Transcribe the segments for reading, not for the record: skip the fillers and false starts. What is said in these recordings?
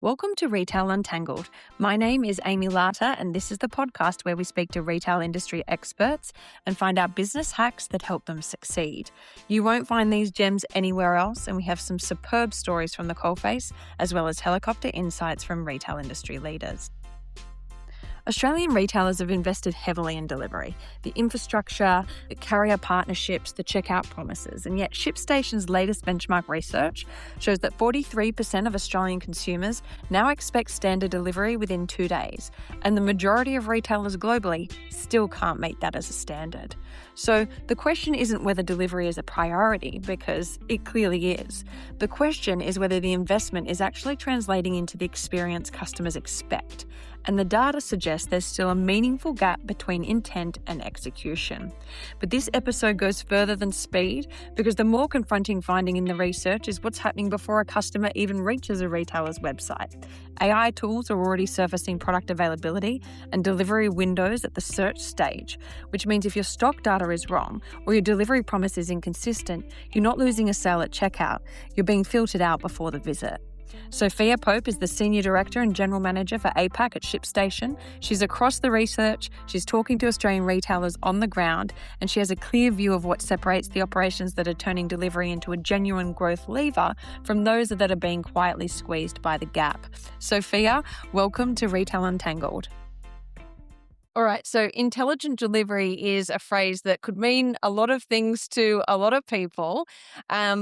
Welcome to Retail Untangled. My name is Amy Larter, and this is the podcast where we speak to retail industry experts and find out business hacks that help them succeed. You won't find these gems anywhere else, and we have some superb stories from the coalface, as well as helicopter insights from retail industry leaders. Australian retailers have invested heavily in delivery, the infrastructure, the carrier partnerships, the checkout promises, and yet ShipStation's latest benchmark research shows that 43% of Australian consumers now expect standard delivery within 2 days, and the majority of retailers globally still can't meet that as a standard. So the question isn't whether delivery is a priority, because it clearly is. The question is whether the investment is actually translating into the experience customers expect. And the data suggests there's still a meaningful gap between intent and execution. But this episode goes further than speed, because the more confronting finding in the research is what's happening before a customer even reaches a retailer's website. AI tools are already surfacing product availability and delivery windows at the search stage, which means if your stock data is wrong or your delivery promise is inconsistent, you're not losing a sale at checkout, you're being filtered out before the visit. Sophia Pope is the Senior Director and General Manager for APAC at ShipStation. She's across the research, she's talking to Australian retailers on the ground, and she has a clear view of what separates the operations that are turning delivery into a genuine growth lever from those that are being quietly squeezed by the gap. Sophia, welcome to Retail Untangled. All right, so intelligent delivery is a phrase that could mean a lot of things to a lot of people.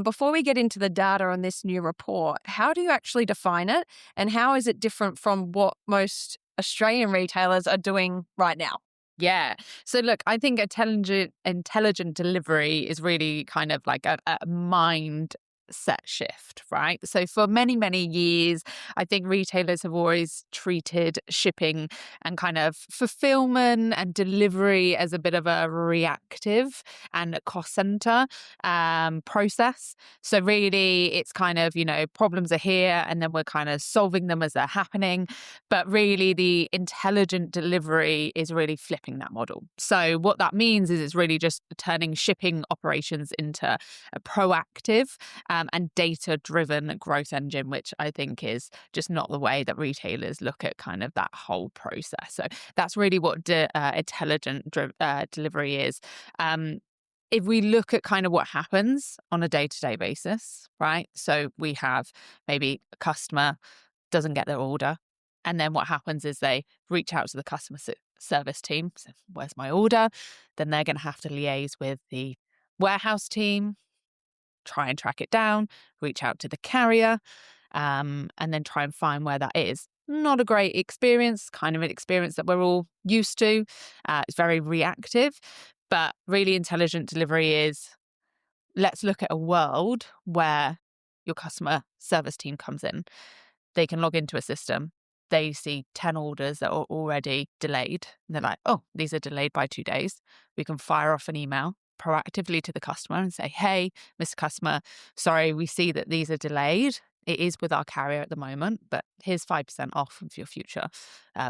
Before we get into the data on this new report, how do you actually define it, and how is it different from what most Australian retailers are doing right now? Yeah. So look, I think intelligent delivery is really kind of like a mindset shift, right? So for many, many years, I think retailers have always treated shipping and kind of fulfillment and delivery as a bit of a reactive and a cost center process. So really, it's kind of, problems are here and then we're kind of solving them as they're happening. But really, the intelligent delivery is really flipping that model. So what that means is it's really just turning shipping operations into a proactive and data-driven growth engine, which I think is just not the way that retailers look at kind of that whole process. So that's really what intelligent delivery is. If we look at kind of what happens on a day-to-day basis, right? So we have maybe a customer doesn't get their order, and then what happens is they reach out to the customer service team. So, where's my order? Then they're going to have to liaise with the warehouse team, try and track it down, reach out to the carrier, and then try and find where that is. Not a great experience, kind of an experience that we're all used to. It's very reactive, but really intelligent delivery is, let's look at a world where your customer service team comes in. They can log into a system. They see 10 orders that are already delayed. And they're like, oh, these are delayed by 2 days. We can fire off an email proactively to the customer and say, hey, Mr. Customer, sorry, we see that these are delayed. It is with our carrier at the moment, but here's 5% off of your future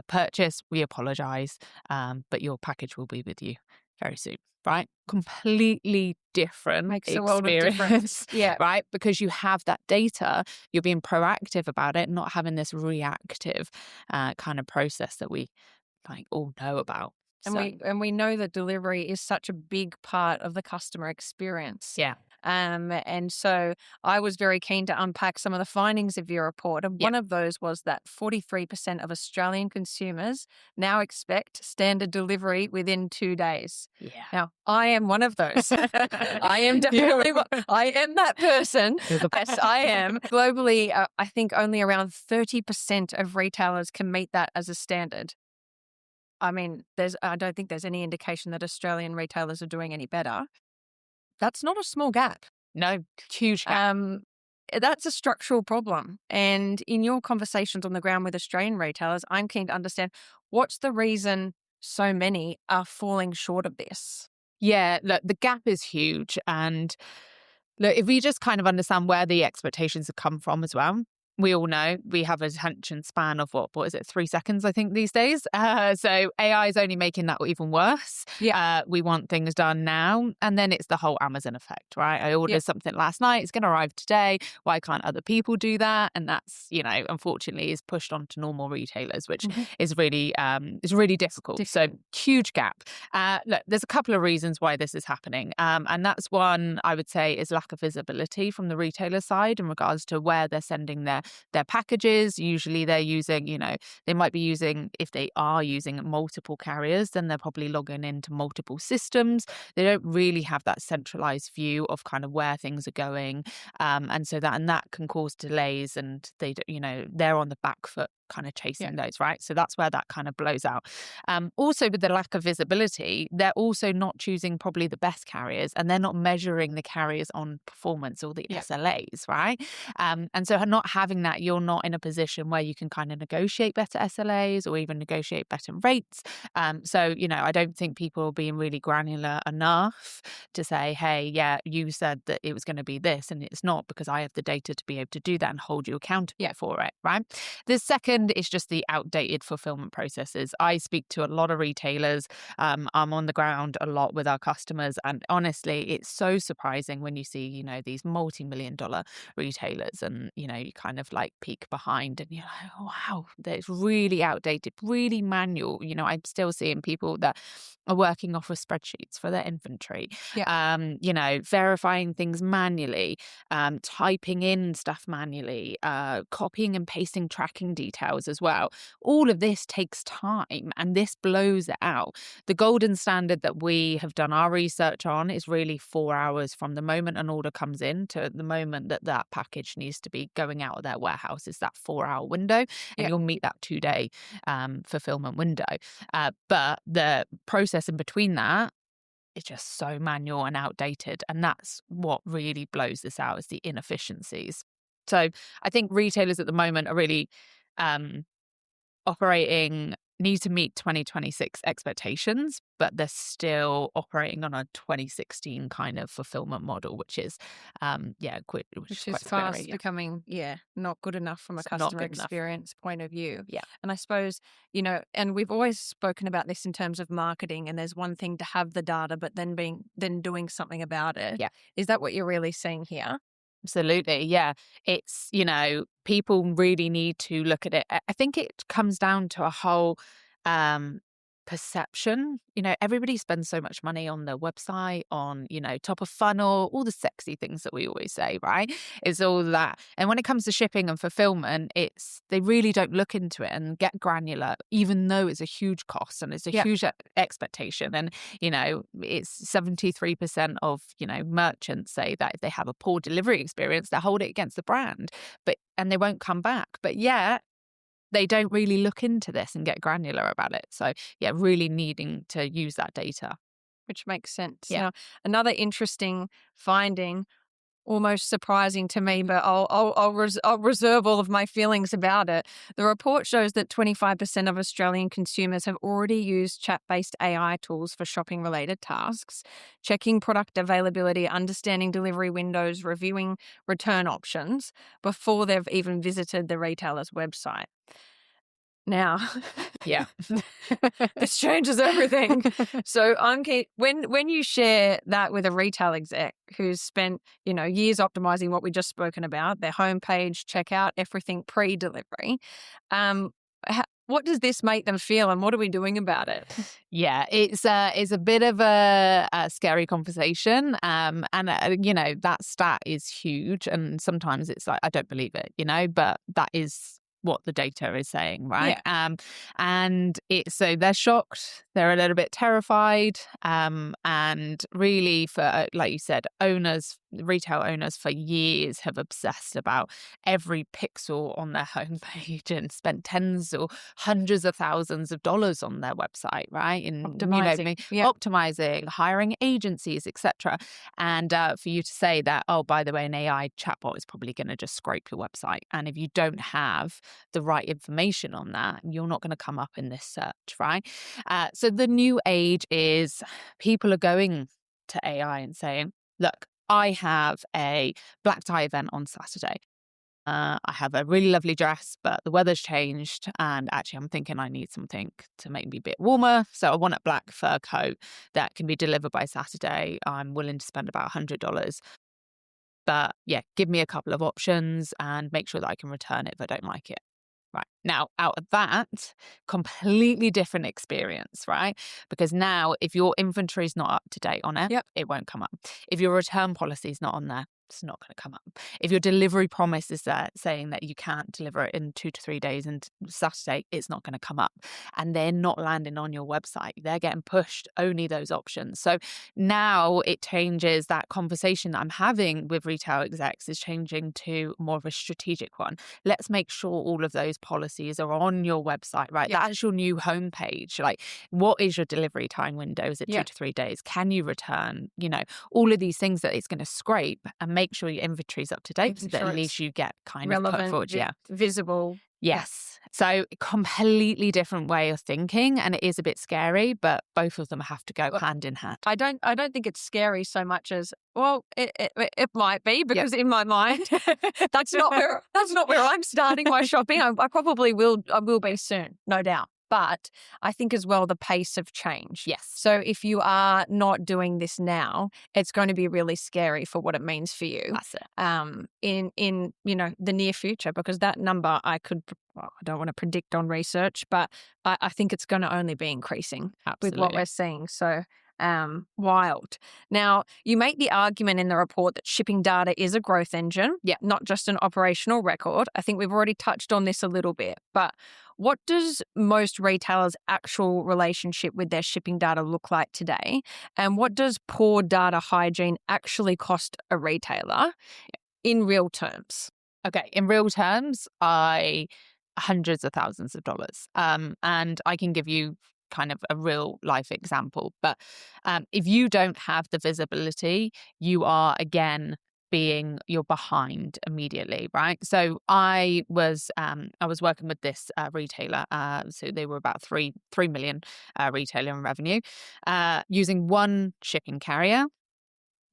purchase. We apologize, but your package will be with you very soon, right? Completely different Makes experience, a world of difference. Yeah. Right? Because you have that data, you're being proactive about it, not having this reactive kind of process that we all know about. And we know that delivery is such a big part of the customer experience. Yeah. And so I was very keen to unpack some of the findings of your report. And one of those was that 43% of Australian consumers now expect standard delivery within 2 days. Yeah. Now, I am one of those. I am definitely, I am that person. Yes, I am. Globally, I think only around 30% of retailers can meet that as a standard. I mean, I don't think there's any indication that Australian retailers are doing any better. That's not a small gap. No, huge gap. That's a structural problem. And in your conversations on the ground with Australian retailers, I'm keen to understand what's the reason so many are falling short of this. Yeah, look, the gap is huge. And look, if we just kind of understand where the expectations have come from as well. we all know we have an attention span of what is it, 3 seconds, I think, these days. So AI is only making that even worse. Yeah. We want things done now. And then it's the whole Amazon effect, right? I ordered something last night. It's going to arrive today. Why can't other people do that? And that's, unfortunately is pushed onto normal retailers, which is really difficult. So huge gap. Look, there's a couple of reasons why this is happening. And that's one, I would say, is lack of visibility from the retailer side in regards to where they're sending their packages. Usually they're using, they might be using, if they are using multiple carriers, then they're probably logging into multiple systems. They don't really have that centralized view of kind of where things are going. And that can cause delays, and they're on the back foot kind of chasing those, right? So that's where that kind of blows out. Also, with the lack of visibility, they're also not choosing probably the best carriers, and they're not measuring the carriers on performance or the SLAs, right? And so not having that, you're not in a position where you can kind of negotiate better SLAs or even negotiate better rates. So, I don't think people are being really granular enough to say, hey, yeah, you said that it was going to be this, and it's not, because I have the data to be able to do that and hold you accountable for it, right? The second is just the outdated fulfillment processes. I speak to a lot of retailers. I'm on the ground a lot with our customers, and honestly, it's so surprising when you see, these multi-million-dollar retailers, and you kind of like peek behind, and you're like, oh, wow, that's really outdated, really manual. I'm still seeing people that are working off of spreadsheets for their inventory. Verifying things manually, typing in stuff manually, copying and pasting tracking details as well. All of this takes time, and this blows it out. The golden standard that we have done our research on is really 4 hours from the moment an order comes in to the moment that package needs to be going out of their warehouse, is that 4-hour window, and you'll meet that 2-day fulfillment window. But the process in between that, it's just so manual and outdated. And that's what really blows this out, is the inefficiencies. So I think retailers at the moment are really need to meet 2026 expectations, but they're still operating on a 2016 kind of fulfillment model, which is which is fast becoming not good enough from a customer experience point of view. And I suppose, and we've always spoken about this in terms of marketing, and there's one thing to have the data, but then doing something about it. Is that what you're really seeing here? Absolutely. Yeah. It's, people really need to look at it. I think it comes down to a whole perception. Everybody spends so much money on their website, on, top of funnel, all the sexy things that we always say, right? It's all that. And when it comes to shipping and fulfillment, they really don't look into it and get granular, even though it's a huge cost and it's a huge expectation. And, it's 73% of, merchants say that if they have a poor delivery experience, they hold it against the brand, and they won't come back. But they don't really look into this and get granular about it. So, really needing to use that data. Which makes sense. Now, another interesting finding, almost surprising to me, but I'll reserve all of my feelings about it. The report shows that 25% of Australian consumers have already used chat-based AI tools for shopping-related tasks, checking product availability, understanding delivery windows, reviewing return options before they've even visited the retailer's website. Now, this changes everything. So when you share that with a retail exec who's spent, years optimizing what we just spoken about, their homepage, checkout, everything pre-delivery, what does this make them feel, and what are we doing about it? Yeah, it's a bit of a scary conversation, and that stat is huge, and sometimes it's like, I don't believe it, but that is what the data is saying, right? And so they're shocked, they're a little bit terrified, and really, for like you said, retail owners for years have obsessed about every pixel on their homepage and spent tens or hundreds of thousands of dollars on their website, right? And optimizing, hiring agencies, etc. And for you to say that, oh, by the way, an AI chatbot is probably going to just scrape your website, and if you don't have the right information on that, you're not going to come up in this search, right? So the new age is people are going to AI and saying, look, I have a black tie event on Saturday. I have a really lovely dress, but the weather's changed. And actually, I'm thinking I need something to make me a bit warmer. So I want a black fur coat that can be delivered by Saturday. I'm willing to spend about $100. But yeah, give me a couple of options and make sure that I can return it if I don't like it. Right. Now, out of that, completely different experience, right? Because now, if your inventory is not up to date on it, it won't come up. If your return policy is not on there, it's not going to come up. If your delivery promise is there saying that you can't deliver it in 2 to 3 days and Saturday, it's not going to come up. And they're not landing on your website. They're getting pushed only those options. So now it changes, that conversation that I'm having with retail execs is changing to more of a strategic one. Let's make sure all of those policies are on your website, right? That's your new homepage. Like, what is your delivery time window? Is it 2 to 3 days? Can you return? All of these things that it's going to scrape and make sure your inventory is up to date so that at least you get kind of put forward. Visible. Yes. So completely different way of thinking, and it is a bit scary, but both of them have to go hand in hand. I don't think it's scary so much as, well, it might be, because in my mind that's not where I'm starting my shopping. I probably will be soon, no doubt. But I think as well, the pace of change. Yes. So if you are not doing this now, it's going to be really scary for what it means for you. That's it. In the near future, because that number I don't want to predict on research, but I think it's going to only be increasing with what we're seeing. So wild. Now, you make the argument in the report that shipping data is a growth engine, not just an operational record. I think we've already touched on this a little bit, but what does most retailers' actual relationship with their shipping data look like today? And what does poor data hygiene actually cost a retailer in real terms? Okay, in real terms, hundreds of thousands of dollars. And I can give you kind of a real life example. But if you don't have the visibility, you are, again, you're behind immediately, right? So I was working with this retailer. So they were about 3 million retailer in revenue, using one shipping carrier.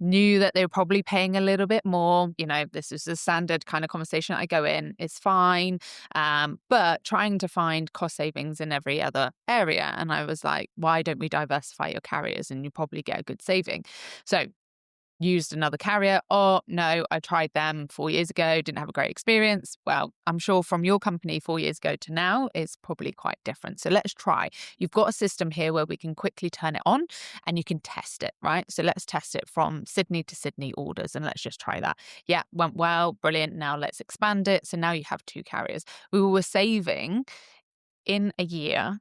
Knew that they were probably paying a little bit more. This is a standard kind of conversation. I go in, it's fine. But trying to find cost savings in every other area. And I was like, why don't we diversify your carriers and you probably get a good saving? So used another carrier. Oh, no, I tried them 4 years ago, didn't have a great experience. Well, I'm sure from your company 4 years ago to now, it's probably quite different. So let's try. You've got a system here where we can quickly turn it on and you can test it, right? So let's test it from Sydney to Sydney orders and let's just try that. Yeah, went well, brilliant. Now let's expand it. So now you have 2 carriers. We were saving in a year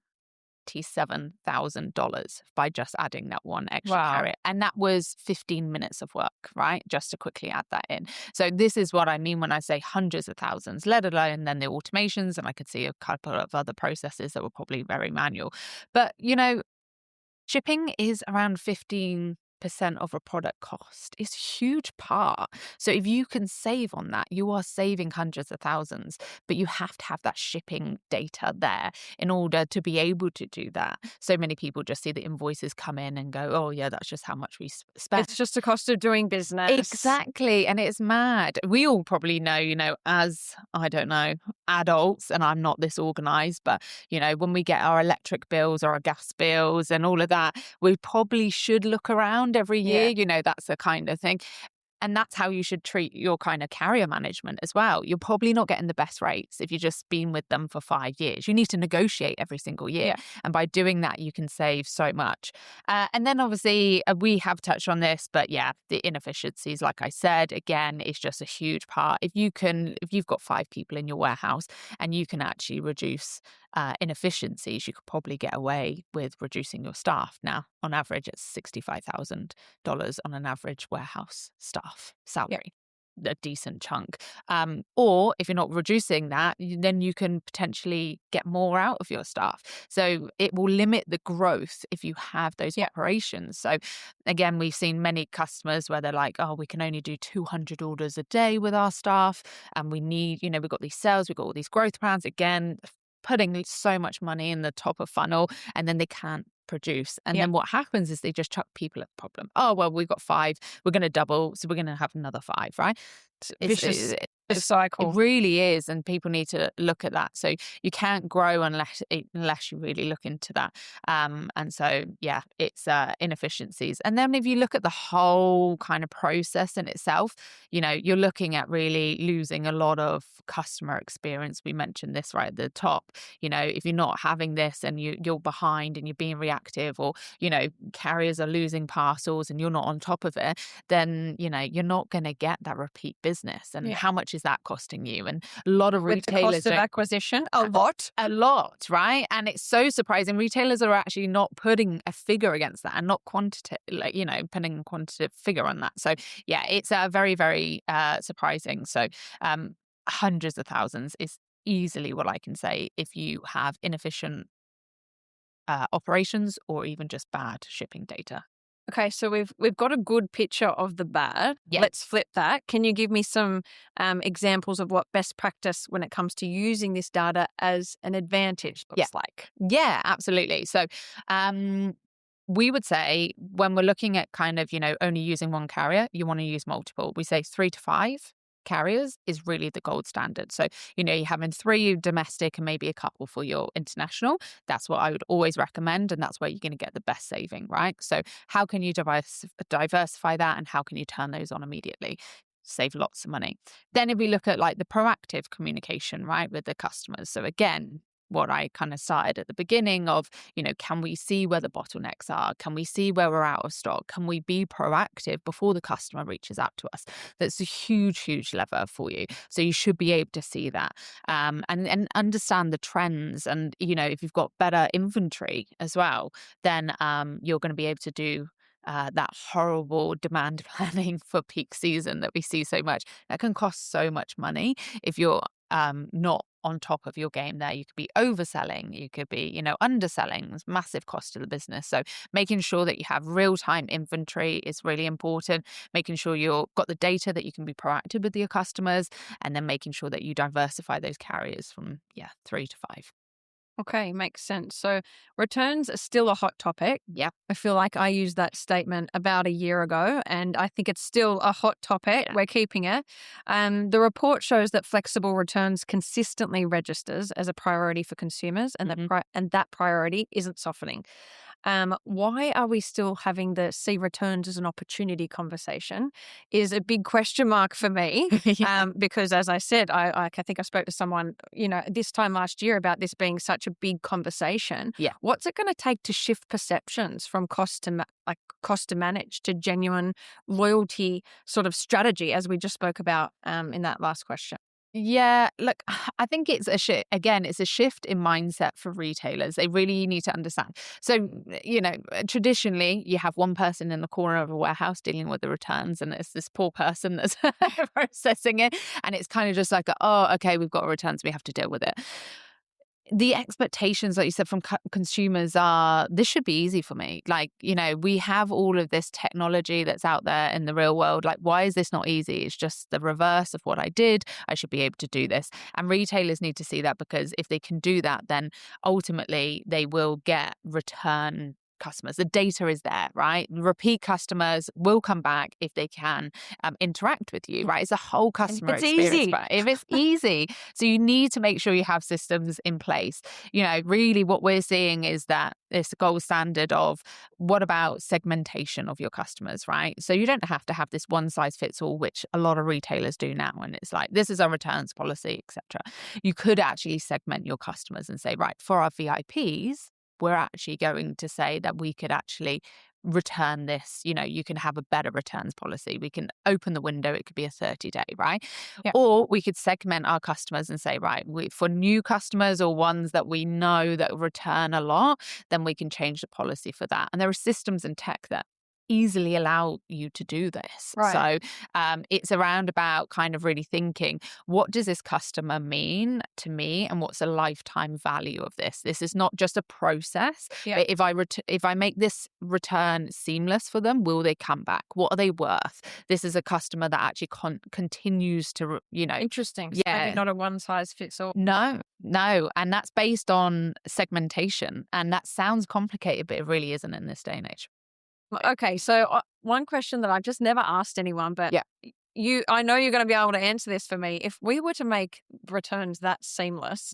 $7,000 by just adding that one extra carrier. And that was 15 minutes of work, right? Just to quickly add that in. So this is what I mean when I say hundreds of thousands, let alone then the automations. And I could see a couple of other processes that were probably very manual. But, shipping is around 15% of a product cost. It's a huge part. So if you can save on that, you are saving hundreds of thousands, but you have to have that shipping data there in order to be able to do that. So many people just see the invoices come in and go, oh yeah, that's just how much we spent. It's just the cost of doing business. Exactly. And it's mad. We all probably know, as, I don't know, adults, and I'm not this organized, but, when we get our electric bills or our gas bills and all of that, we probably should look around every year. That's the kind of thing. And that's how you should treat your kind of carrier management as well. You're probably not getting the best rates if you've just been with them for 5 years. You need to negotiate every single year. Yeah. And by doing that, you can save so much. And then obviously, we have touched on this, but yeah, the inefficiencies, like I said, again, is just a huge part. If you've got 5 people in your warehouse and you can actually reduce inefficiencies, you could probably get away with reducing your staff. Now, on average, it's $65,000 on an average warehouse staff salary. Yep. A decent chunk. Or if you're not reducing that, then you can potentially get more out of your staff. So it will limit the growth if you have those operations. So again, we've seen many customers where they're like, oh, we can only do 200 orders a day with our staff. And we need, we've got these sales, we've got all these growth plans. Again, putting so much money in the top of funnel, and then they can't produce. And then what happens is they just chuck people at the problem. Oh, well, we've got 5, we're going to double, so we're going to have another 5, right? Vicious It cycle. really is, and people need to look at that. So you can't grow unless you really look into that. And so, yeah, it's inefficiencies. And then if you look at the whole kind of process in itself, you're looking at really losing a lot of customer experience. We mentioned this right at the top. If you're not having this and you're behind and you're being reactive, or, carriers are losing parcels and you're not on top of it, then, you're not going to get that repeat business. And how much is that costing you? And a lot of With retailers, the cost of acquisition, a lot, right? And it's so surprising. Retailers are actually not putting a figure against that, and not quantitative, putting a quantitative figure on that. So yeah, it's very, very surprising. So hundreds of thousands is easily what I can say if you have inefficient operations or even just bad shipping data. Okay, so we've got a good picture of the bad. Yeah. Let's flip that. Can you give me some examples of what best practice when it comes to using this data as an advantage looks like? Yeah, absolutely. So we would say when we're looking at kind of, only using one carrier, you want to use multiple. We say 3 to 5 carriers is really the gold standard. So, you're having 3 domestic and maybe a couple for your international. That's what I would always recommend. And that's where you're going to get the best saving, right? So how can you diversify that, and how can you turn those on immediately? Save lots of money. Then if we look at like the proactive communication, right, with the customers. So again, what I kind of started at the beginning of, can we see where the bottlenecks are? Can we see where we're out of stock? Can we be proactive before the customer reaches out to us? That's a huge, huge lever for you. So you should be able to see that and understand the trends. And, if you've got better inventory as well, then you're going to be able to do that horrible demand planning for peak season that we see so much. That can cost so much money if you're not on top of your game there. You could be overselling, you could be, underselling. There's massive cost to the business. So making sure that you have real-time inventory is really important. Making sure you've got the data that you can be proactive with your customers, and then making sure that you diversify those carriers from 3 to 5. Okay, makes sense. So returns are still a hot topic. Yeah. I feel like I used that statement about a year ago, and I think it's still a hot topic. Yeah. We're keeping it. The report shows that flexible returns consistently registers as a priority for consumers, and that priority isn't softening. Why are we still having the see returns as an opportunity conversation is a big question mark for me. Because as I said, I think I spoke to someone, this time last year about this being such a big conversation. Yeah. What's it going to take to shift perceptions from cost to manage to genuine loyalty sort of strategy, as we just spoke about in that last question? Yeah, look, I think it's a shift. Again, it's a shift in mindset for retailers. They really need to understand. So, traditionally, you have one person in the corner of a warehouse dealing with the returns, and it's this poor person that's processing it. And it's kind of just like, oh, okay, we've got returns, we have to deal with it. The expectations, like you said, from consumers are, this should be easy for me. Like, we have all of this technology that's out there in the real world. Like, why is this not easy? It's just the reverse of what I did. I should be able to do this. And retailers need to see that, because if they can do that, then ultimately they will get return customers. The data is there, right? Repeat customers will come back if they can interact with you, right? It's a whole customer experience. Easy. But if it's easy, so you need to make sure you have systems in place. Really what we're seeing is that it's gold standard of what about segmentation of your customers, right? So you don't have to have this one size fits all, which a lot of retailers do now. And it's like, this is our returns policy, etc. You could actually segment your customers and say, right, for our VIPs, we're actually going to say that we could actually return this. You can have a better returns policy. We can open the window. It could be a 30-day, right? Yeah. Or we could segment our customers and say, right, for new customers or ones that we know that return a lot, then we can change the policy for that. And there are systems and tech that easily allow you to do this. Right. So it's around about kind of really thinking, what does this customer mean to me, and what's the lifetime value of this? This is not just a process. Yeah. If I make this return seamless for them, will they come back? What are they worth? This is a customer that actually continues to, Interesting. So yeah, maybe not a one size fits all. No. And that's based on segmentation. And that sounds complicated, but it really isn't in this day and age. Okay, so one question that I've just never asked anyone, but I know you're going to be able to answer this for me. If we were to make returns that seamless,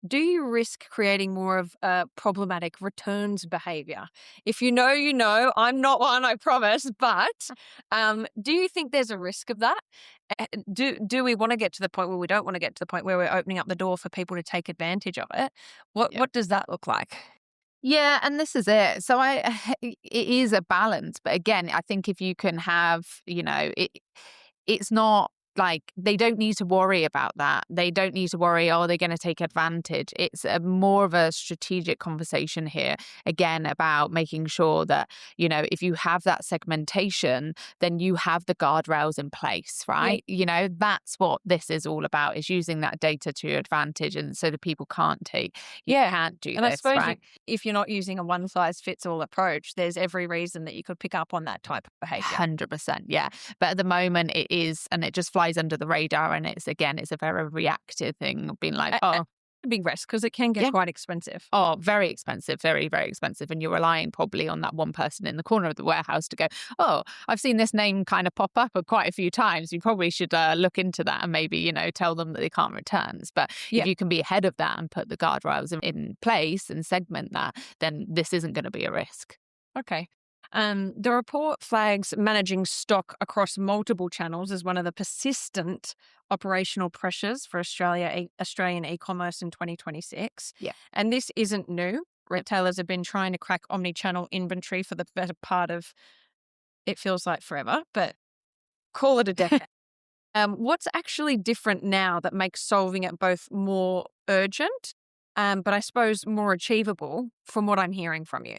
do you risk creating more of a problematic returns behavior? If you know, I'm not one, I promise, but do you think there's a risk of that? Do we want to get to the point where we don't want to get to the point where we're opening up the door for people to take advantage of it? What does that look like? Yeah, and this is it. So it is a balance, but again, I think if you can have, it's not like they don't need to worry about that. They don't need to worry, oh, they're going to take advantage. It's more of a strategic conversation here, again, about making sure that, if you have that segmentation, then you have the guardrails in place, right? Yeah. That's what this is all about, is using that data to your advantage, and so that people can't can't do and this, I suppose right? if you're not using a one-size-fits-all approach, there's every reason that you could pick up on that type of behavior. 100%, yeah. But at the moment it is, and it just flies under the radar, and it's a very reactive thing, being like, A big risk because it can get quite expensive. Oh, very expensive, very, very expensive. And you're relying probably on that one person in the corner of the warehouse to go, oh, I've seen this name kind of pop up quite a few times. You probably should look into that and maybe, tell them that they can't returns. But if you can be ahead of that and put the guardrails in place and segment that, then this isn't going to be a risk. Okay. The report flags managing stock across multiple channels as one of the persistent operational pressures for Australian e-commerce in 2026. Yeah. And this isn't new. Retailers have been trying to crack omni-channel inventory for the better part of, it feels like forever, but call it a decade. What's actually different now that makes solving it both more urgent, but I suppose more achievable from what I'm hearing from you?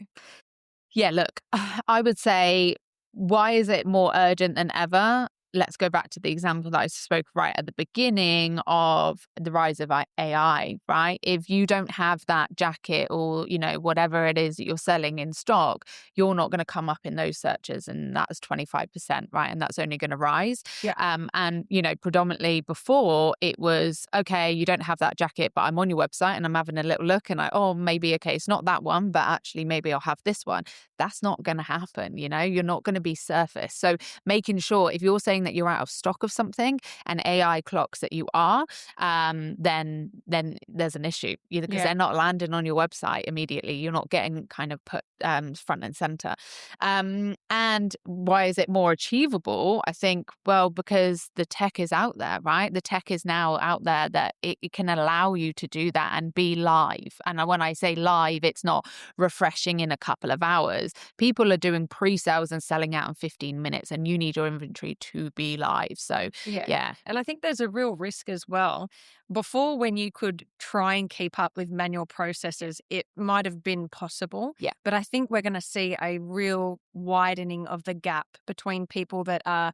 Yeah, look, I would say, why is it more urgent than ever? Let's go back to the example that I spoke right at the beginning of the rise of AI, right? If you don't have that jacket or, whatever it is that you're selling in stock, you're not going to come up in those searches. And that's 25%, right? And that's only going to rise. Yeah. And, predominantly before it was, okay, you don't have that jacket, but I'm on your website and I'm having a little look and maybe, okay, it's not that one, but actually maybe I'll have this one. That's not going to happen. You're not going to be surfaced. So making sure, if you're saying that you're out of stock of something and AI clocks that you are, then there's an issue, because they're not landing on your website immediately. You're not getting kind of put front and center. And why is it more achievable? I think, well, because the tech is out there, right? The tech is now out there that it can allow you to do that and be live. And when I say live, it's not refreshing in a couple of hours. People are doing pre-sales and selling out in 15 minutes, and you need your inventory to be live. So, yeah. And I think there's a real risk as well. Before, when you could try and keep up with manual processes, it might have been possible. Yeah. But I think we're going to see a real widening of the gap between people that are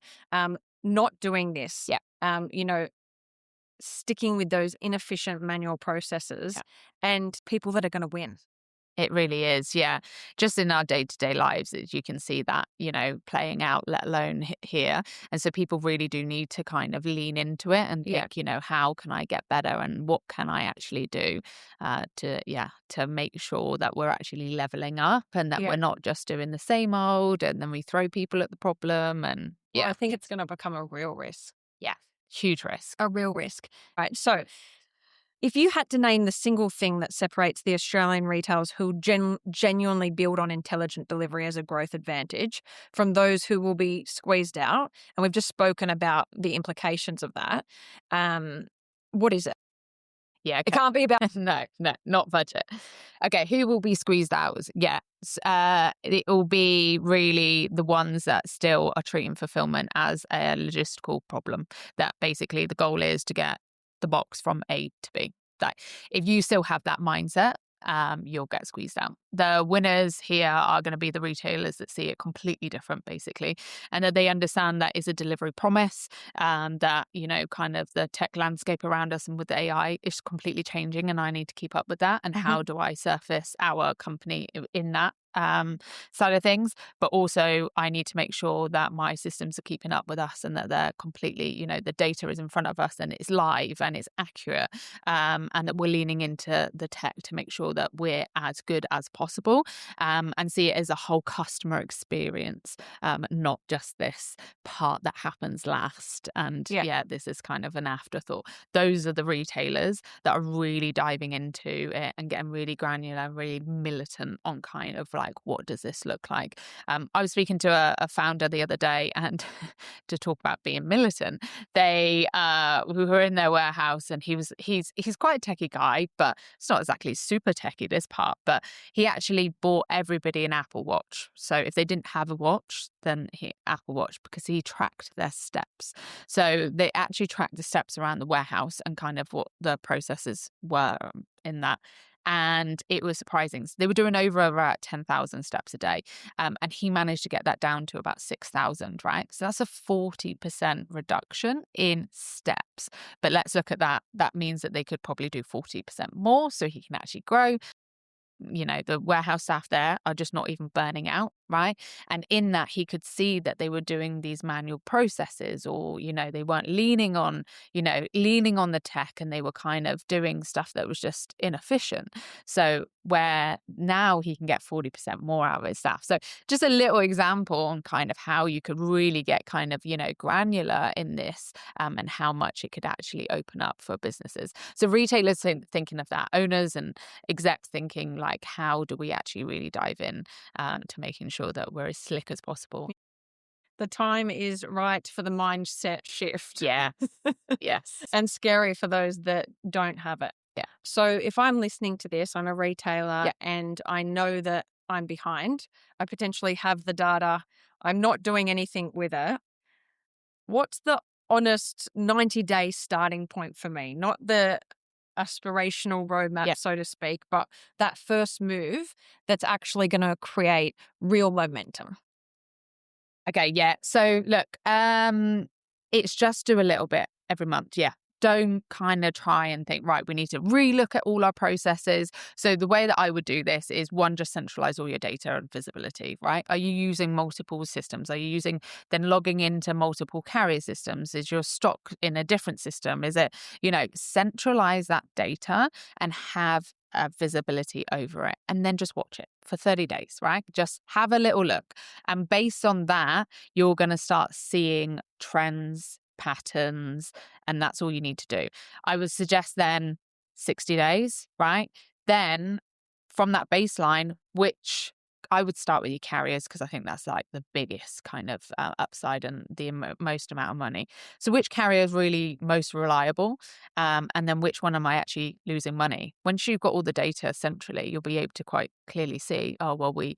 not doing this. Yeah. Sticking with those inefficient manual processes and people that are going to win. It really is, yeah. Just in our day-to-day lives, you can see that, playing out, let alone here. And so people really do need to kind of lean into it and think, how can I get better and what can I actually do to make sure that we're actually leveling up and that we're not just doing the same old and then we throw people at the problem. And Well, I think it's going to become a real risk. Yeah, huge risk. A real risk. Right. So if you had to name the single thing that separates the Australian retailers who genuinely build on intelligent delivery as a growth advantage from those who will be squeezed out, and we've just spoken about the implications of that, what is it? Yeah, okay. It can't be about... No, not budget. Okay, who will be squeezed out? Yeah, it will be really the ones that still are treating fulfillment as a logistical problem, that basically the goal is to get the box from A to B. Like, if you still have that mindset, you'll get squeezed out. The winners here are going to be the retailers that see it completely different, basically, and that they understand that is a delivery promise, that, kind of the tech landscape around us and with AI is completely changing and I need to keep up with that. And how do I surface our company in that side of things, but also I need to make sure that my systems are keeping up with us and that they're completely, the data is in front of us and it's live and it's accurate, and that we're leaning into the tech to make sure that we're as good as possible, and see it as a whole customer experience, not just this part that happens last. And this is kind of an afterthought. Those are the retailers that are really diving into it and getting really granular, really militant on kind of like, what does this look like? I was speaking to a founder the other day, and to talk about being militant, we were in their warehouse, and he's quite a techie guy, but it's not exactly super techie, this part, but he actually bought everybody an Apple Watch. So if they didn't have a watch, then Apple Watch, because he tracked their steps. So they actually tracked the steps around the warehouse and kind of what the processes were in that. And it was surprising. So they were doing over about 10,000 steps a day. And he managed to get that down to about 6,000, right? So that's a 40% reduction in steps. But let's look at that. That means that they could probably do 40% more, so he can actually grow. The warehouse staff there are just not even burning out, right? And in that, he could see that they were doing these manual processes, or, they weren't leaning on the tech, and they were kind of doing stuff that was just inefficient. So where now he can get 40% more out of his staff. So just a little example on kind of how you could really get kind of, granular in this, and how much it could actually open up for businesses. So retailers thinking of that, owners and execs thinking like, how do we actually really dive in to making sure that we're as slick as possible? The time is right for the mindset shift. Yeah. Yes. And scary for those that don't have it. Yeah. So if I'm listening to this, I'm a retailer, and I know that I'm behind. I potentially have the data. I'm not doing anything with it. What's the honest 90-day starting point for me? Not the aspirational roadmap, so to speak, but that first move that's actually going to create real momentum. Okay, yeah. So look, it's just do a little bit every month. Yeah. Don't kind of try and think, right, we need to relook at all our processes. So the way that I would do this is, one, just centralize all your data and visibility, right? Are you using multiple systems? Are you then logging into multiple carrier systems? Is your stock in a different system? Is it, centralize that data and have visibility over it, and then just watch it for 30 days, right? Just have a little look. And based on that, you're going to start seeing trends, patterns, and that's all you need to do. I would suggest then 60 days, right? Then from that baseline, which I would start with your carriers, because I think that's like the biggest kind of upside and the most amount of money. So which carrier is really most reliable? And then which one am I actually losing money? Once you've got all the data centrally, you'll be able to quite clearly see, oh, well, we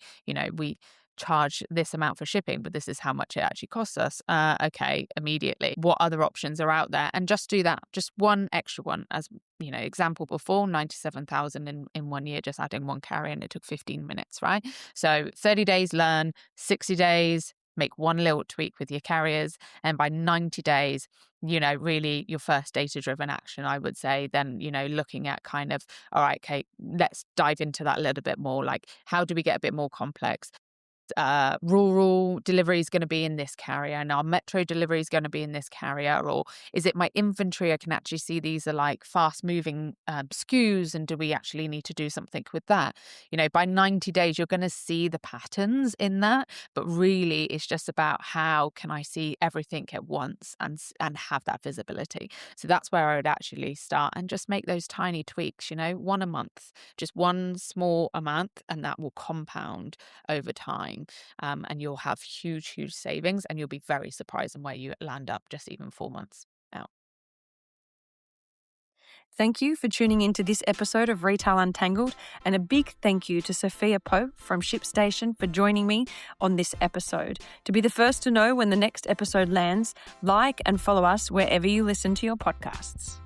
charge this amount for shipping, but this is how much it actually costs us. Okay, immediately. What other options are out there? And just do that. Just one extra one. As example before, 97,000 in 1 year, just adding one carrier, and it took 15 minutes, right? So 30 days learn, 60 days, make one little tweak with your carriers. And by 90 days, really your first data-driven action, I would say, then, looking at kind of, all right, Kate, let's dive into that a little bit more. Like, how do we get a bit more complex? Rural delivery is going to be in this carrier, and our metro delivery is going to be in this carrier? Or is it my inventory? I can actually see these are like fast moving SKUs, and do we actually need to do something with that? By 90 days, you're going to see the patterns in that, but really it's just about how can I see everything at once and have that visibility. So that's where I would actually start, and just make those tiny tweaks, one a month, just one small amount, and that will compound over time. And you'll have huge savings, and you'll be very surprised on where you land up just even 4 months out. Thank you for tuning into this episode of Retail Untangled, and a big thank you to Sophia Pope from ShipStation for joining me on this episode. To be the first to know when the next episode lands, like and follow us wherever you listen to your podcasts.